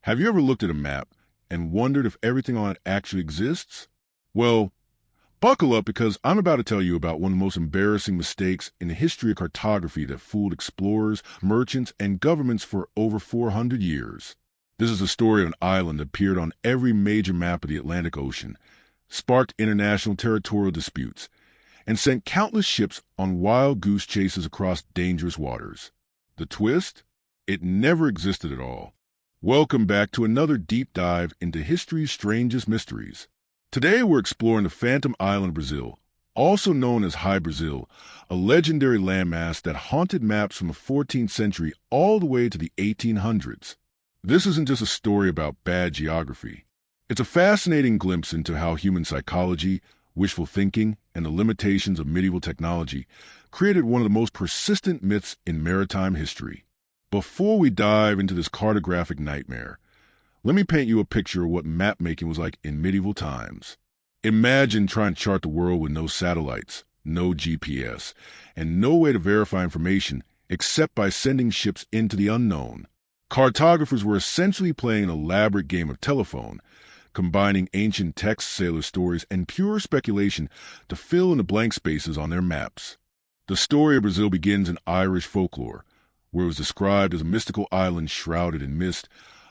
Have you ever looked at a map and wondered if everything on it actually exists? Well, buckle up because I'm about to tell you about one of the most embarrassing mistakes in the history of cartography that fooled explorers, merchants, and governments for over 400 years. This is the story of an island that appeared on every major map of the Atlantic Ocean, sparked international territorial disputes, and sent countless ships on wild goose chases across dangerous waters. The twist? It never existed at all. Welcome back to another deep dive into history's strangest mysteries. Today we're exploring the Phantom Island of Brazil, also known as High Brazil, a legendary landmass that haunted maps from the 14th century all the way to the 1800s. This isn't just a story about bad geography. It's a fascinating glimpse into how human psychology, wishful thinking, and the limitations of medieval technology created one of the most persistent myths in maritime history. Before we dive into this cartographic nightmare, let me paint you a picture of what map making was like in medieval times. Imagine trying to chart the world with no satellites, no GPS, and no way to verify information except by sending ships into the unknown. Cartographers were essentially playing an elaborate game of telephone, combining ancient texts, sailor stories, and pure speculation to fill in the blank spaces on their maps. The story of Brazil begins in Irish folklore, where it was described as a mystical island shrouded in mist,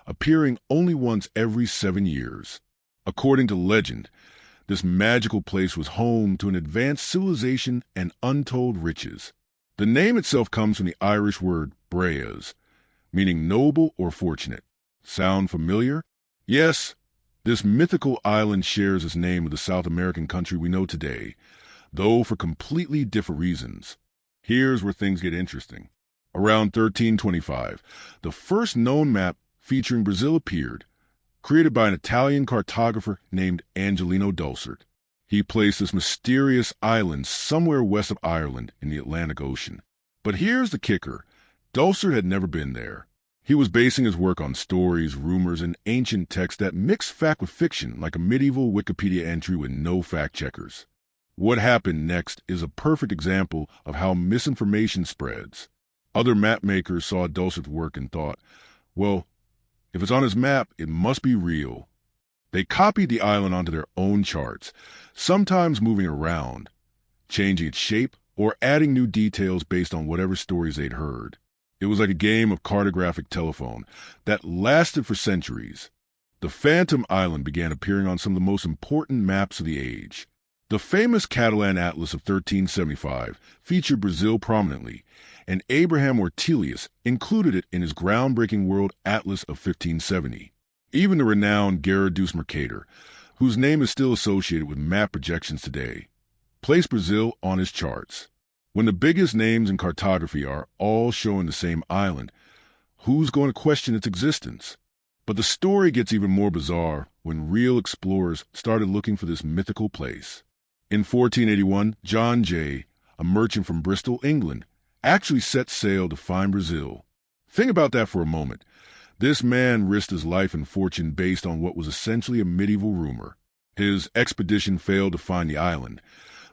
appearing only once every 7 years. According to legend, this magical place was home to an advanced civilization and untold riches. The name itself comes from the Irish word breas, meaning noble or fortunate. Sound familiar? Yes, this mythical island shares its name with the South American country we know today, though for completely different reasons. Here's where things get interesting. Around 1325, the first known map featuring Brazil appeared, created by an Italian cartographer named Angelino Dulcert. He placed this mysterious island somewhere west of Ireland in the Atlantic Ocean. But here's the kicker. Dulcert had never been there. He was basing his work on stories, rumors, and ancient texts that mixed fact with fiction like a medieval Wikipedia entry with no fact-checkers. What happened next is a perfect example of how misinformation spreads. Other map makers saw Dulcert's work and thought, well, if it's on his map, it must be real. They copied the island onto their own charts, sometimes moving around, changing its shape, or adding new details based on whatever stories they'd heard. It was like a game of cartographic telephone that lasted for centuries. The Phantom Island began appearing on some of the most important maps of the age. The famous Catalan Atlas of 1375 featured Brazil prominently, and Abraham Ortelius included it in his groundbreaking World Atlas of 1570. Even the renowned Guerra dos Mercator, whose name is still associated with map projections today, placed Brazil on his charts. When the biggest names in cartography are all showing the same island, who's going to question its existence? But the story gets even more bizarre when real explorers started looking for this mythical place. In 1481, John Jay, a merchant from Bristol, England, actually set sail to find Brazil. Think about that for a moment. This man risked his life and fortune based on what was essentially a medieval rumor. His expedition failed to find the island,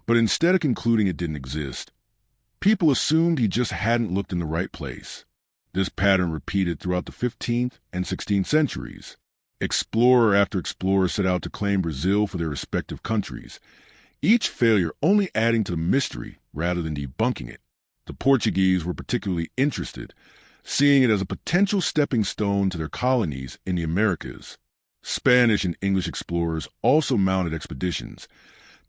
but instead of concluding it didn't exist, people assumed he just hadn't looked in the right place. This pattern repeated throughout the 15th and 16th centuries. Explorer after explorer set out to claim Brazil for their respective countries, each failure only adding to the mystery rather than debunking it. The Portuguese were particularly interested, seeing it as a potential stepping stone to their colonies in the Americas. Spanish and English explorers also mounted expeditions,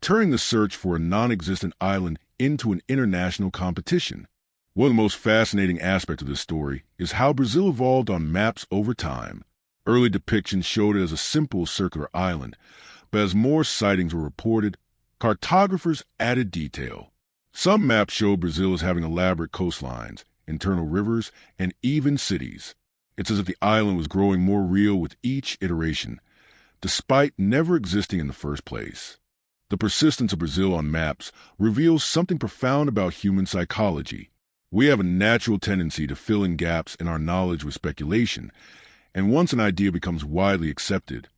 turning the search for a non-existent island into an international competition. One of the most fascinating aspects of this story is how Brazil evolved on maps over time. Early depictions showed it as a simple circular island, but as more sightings were reported, cartographers added detail. Some maps showed Brazil as having elaborate coastlines, internal rivers, and even cities. It's as if the island was growing more real with each iteration, despite never existing in the first place. The persistence of Brazil on maps reveals something profound about human psychology. We have a natural tendency to fill in gaps in our knowledge with speculation, and once an idea becomes widely accepted,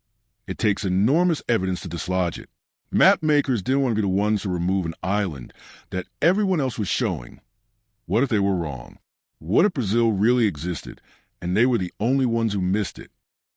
it takes enormous evidence to dislodge it. Map makers didn't want to be the ones to remove an island that everyone else was showing. What if they were wrong? What if Brazil really existed, and they were the only ones who missed it?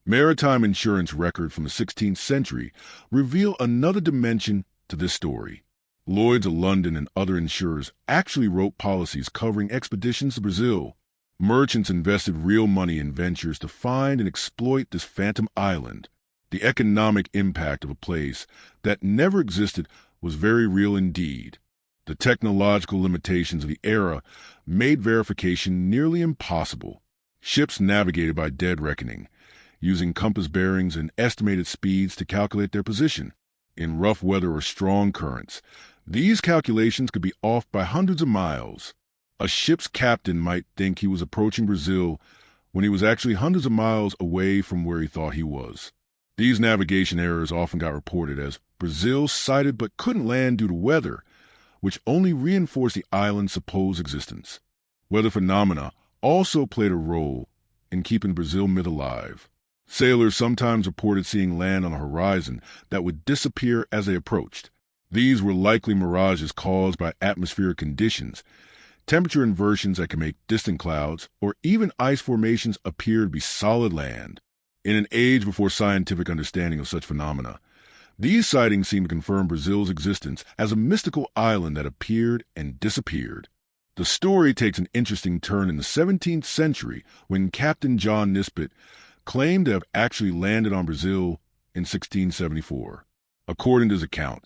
Maritime insurance records from the 16th century reveal another dimension to this story. Lloyd's of London and other insurers actually wrote policies covering expeditions to Brazil. Merchants invested real money in ventures to find and exploit this phantom island. The economic impact of a place that never existed was very real indeed. The technological limitations of the era made verification nearly impossible. Ships navigated by dead reckoning, using compass bearings and estimated speeds to calculate their position. In rough weather or strong currents, these calculations could be off by hundreds of miles. A ship's captain might think he was approaching Brazil when he was actually hundreds of miles away from where he thought he was. These navigation errors often got reported as Brazil sighted but couldn't land due to weather, which only reinforced the island's supposed existence. Weather phenomena also played a role in keeping Brazil myth alive. Sailors sometimes reported seeing land on a horizon that would disappear as they approached. These were likely mirages caused by atmospheric conditions, temperature inversions that can make distant clouds, or even ice formations appear to be solid land. In an age before scientific understanding of such phenomena, these sightings seem to confirm Brazil's existence as a mystical island that appeared and disappeared. The story takes an interesting turn in the 17th century when Captain John Nisbet claimed to have actually landed on Brazil in 1674. According to his account,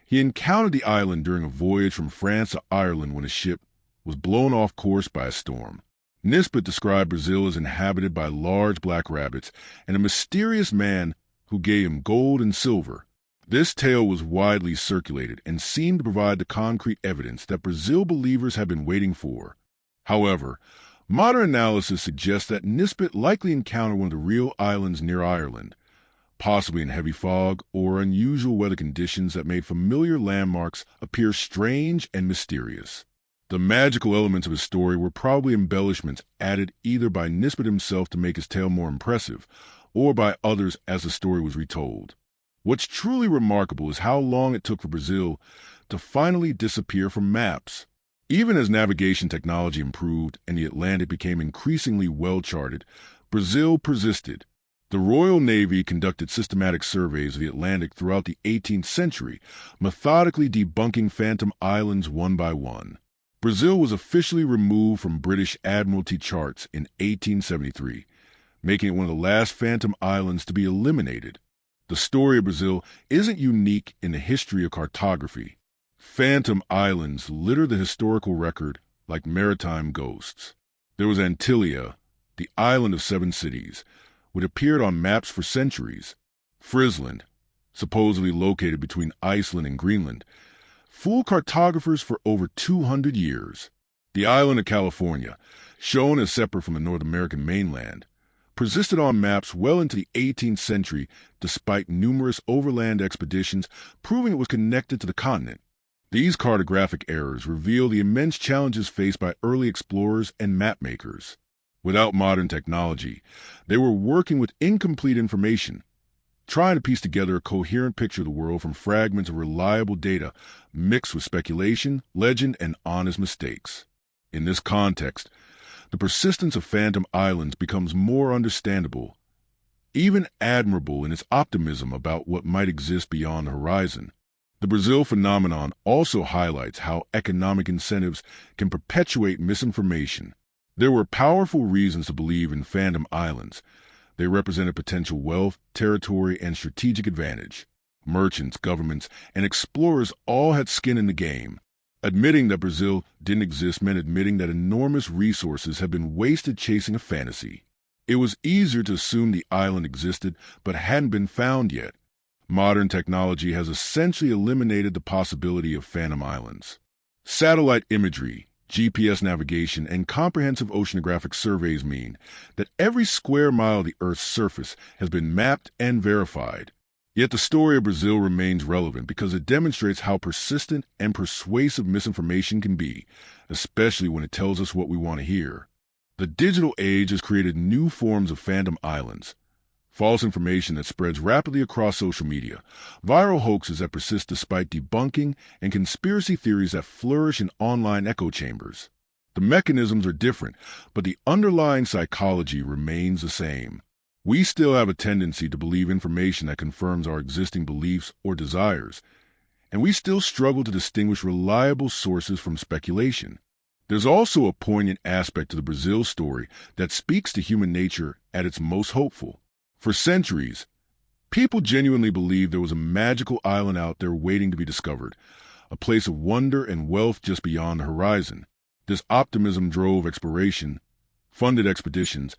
he encountered the island during a voyage from France to Ireland when his ship was blown off course by a storm. Nisbet described Brazil as inhabited by large black rabbits and a mysterious man who gave him gold and silver. This tale was widely circulated and seemed to provide the concrete evidence that Brazil believers had been waiting for. However, modern analysis suggests that Nisbet likely encountered one of the real islands near Ireland, possibly in heavy fog or unusual weather conditions that made familiar landmarks appear strange and mysterious. The magical elements of his story were probably embellishments added either by Nisbet himself to make his tale more impressive, or by others as the story was retold. What's truly remarkable is how long it took for Brazil to finally disappear from maps. Even as navigation technology improved and the Atlantic became increasingly well-charted, Brazil persisted. The Royal Navy conducted systematic surveys of the Atlantic throughout the 18th century, methodically debunking phantom islands one by one. Brazil was officially removed from British Admiralty charts in 1873, making it one of the last phantom islands to be eliminated. The story of Brazil isn't unique in the history of cartography. Phantom islands litter the historical record like maritime ghosts. There was Antillia, the island of 7 cities, which appeared on maps for centuries. Friesland, supposedly located between Iceland and Greenland, fooled cartographers for over 200 years. The island of California, shown as separate from the North American mainland, persisted on maps well into the 18th century despite numerous overland expeditions proving it was connected to the continent. These cartographic errors reveal the immense challenges faced by early explorers and mapmakers. Without modern technology, they were working with incomplete information, trying to piece together a coherent picture of the world from fragments of reliable data mixed with speculation, legend, and honest mistakes. In this context, the persistence of phantom islands becomes more understandable, even admirable in its optimism about what might exist beyond the horizon. The Brazil phenomenon also highlights how economic incentives can perpetuate misinformation. There were powerful reasons to believe in phantom islands. They represented potential wealth, territory, and strategic advantage. Merchants, governments, and explorers all had skin in the game. Admitting that Brazil didn't exist meant admitting that enormous resources had been wasted chasing a fantasy. It was easier to assume the island existed but hadn't been found yet. Modern technology has essentially eliminated the possibility of phantom islands. Satellite imagery, GPS navigation, and comprehensive oceanographic surveys mean that every square mile of the Earth's surface has been mapped and verified. Yet the story of Brazil remains relevant because it demonstrates how persistent and persuasive misinformation can be, especially when it tells us what we want to hear. The digital age has created new forms of phantom islands. False information that spreads rapidly across social media, viral hoaxes that persist despite debunking, and conspiracy theories that flourish in online echo chambers. The mechanisms are different, but the underlying psychology remains the same. We still have a tendency to believe information that confirms our existing beliefs or desires, and we still struggle to distinguish reliable sources from speculation. There's also a poignant aspect to the Brazil story that speaks to human nature at its most hopeful. For centuries, people genuinely believed there was a magical island out there waiting to be discovered, a place of wonder and wealth just beyond the horizon. This optimism drove exploration, funded expeditions,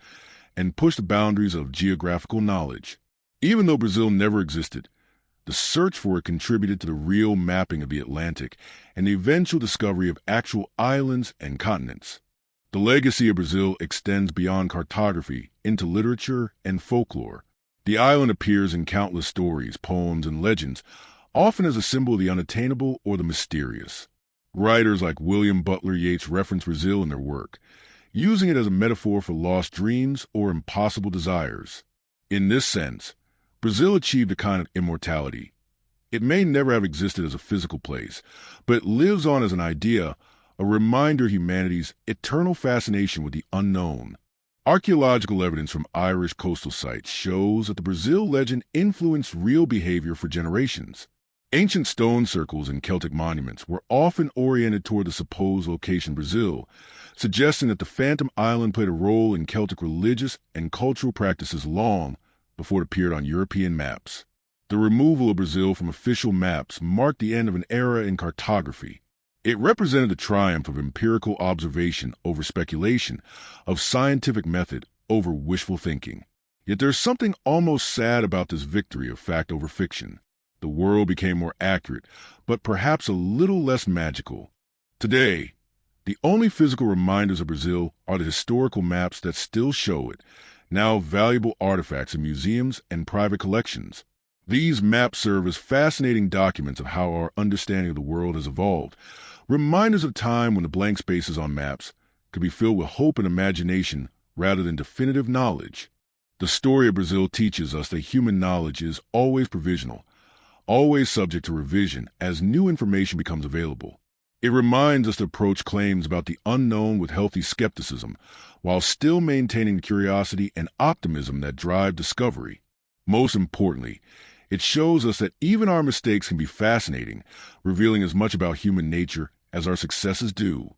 and pushed the boundaries of geographical knowledge. Even though Brazil never existed, the search for it contributed to the real mapping of the Atlantic and the eventual discovery of actual islands and continents. The legacy of Brazil extends beyond cartography into literature and folklore. The island appears in countless stories, poems, and legends, often as a symbol of the unattainable or the mysterious. Writers like William Butler Yeats reference Brazil in their work, using it as a metaphor for lost dreams or impossible desires. In this sense, Brazil achieved a kind of immortality. It may never have existed as a physical place, but it lives on as an idea, a reminder of humanity's eternal fascination with the unknown. Archaeological evidence from Irish coastal sites shows that the Brazil legend influenced real behavior for generations. Ancient stone circles and Celtic monuments were often oriented toward the supposed location Brazil, suggesting that the Phantom Island played a role in Celtic religious and cultural practices long before it appeared on European maps. The removal of Brazil from official maps marked the end of an era in cartography. It represented the triumph of empirical observation over speculation, of scientific method over wishful thinking. Yet there's something almost sad about this victory of fact over fiction. The world became more accurate, but perhaps a little less magical. Today, the only physical reminders of Brazil are the historical maps that still show it, now valuable artifacts in museums and private collections. These maps serve as fascinating documents of how our understanding of the world has evolved, reminders of a time when the blank spaces on maps could be filled with hope and imagination rather than definitive knowledge. The story of Brazil teaches us that human knowledge is always provisional, always subject to revision as new information becomes available. It reminds us to approach claims about the unknown with healthy skepticism, while still maintaining the curiosity and optimism that drive discovery. Most importantly, it shows us that even our mistakes can be fascinating, revealing as much about human nature as our successes do.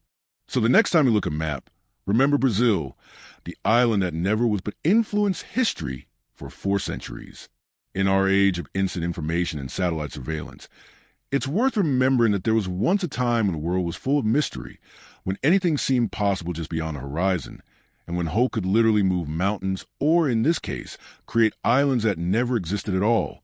So the next time you look at a map, remember Brazil, the island that never was but influenced history for 4 centuries. In our age of instant information and satellite surveillance, it's worth remembering that there was once a time when the world was full of mystery, when anything seemed possible just beyond the horizon, and when hope could literally move mountains or, in this case, create islands that never existed at all.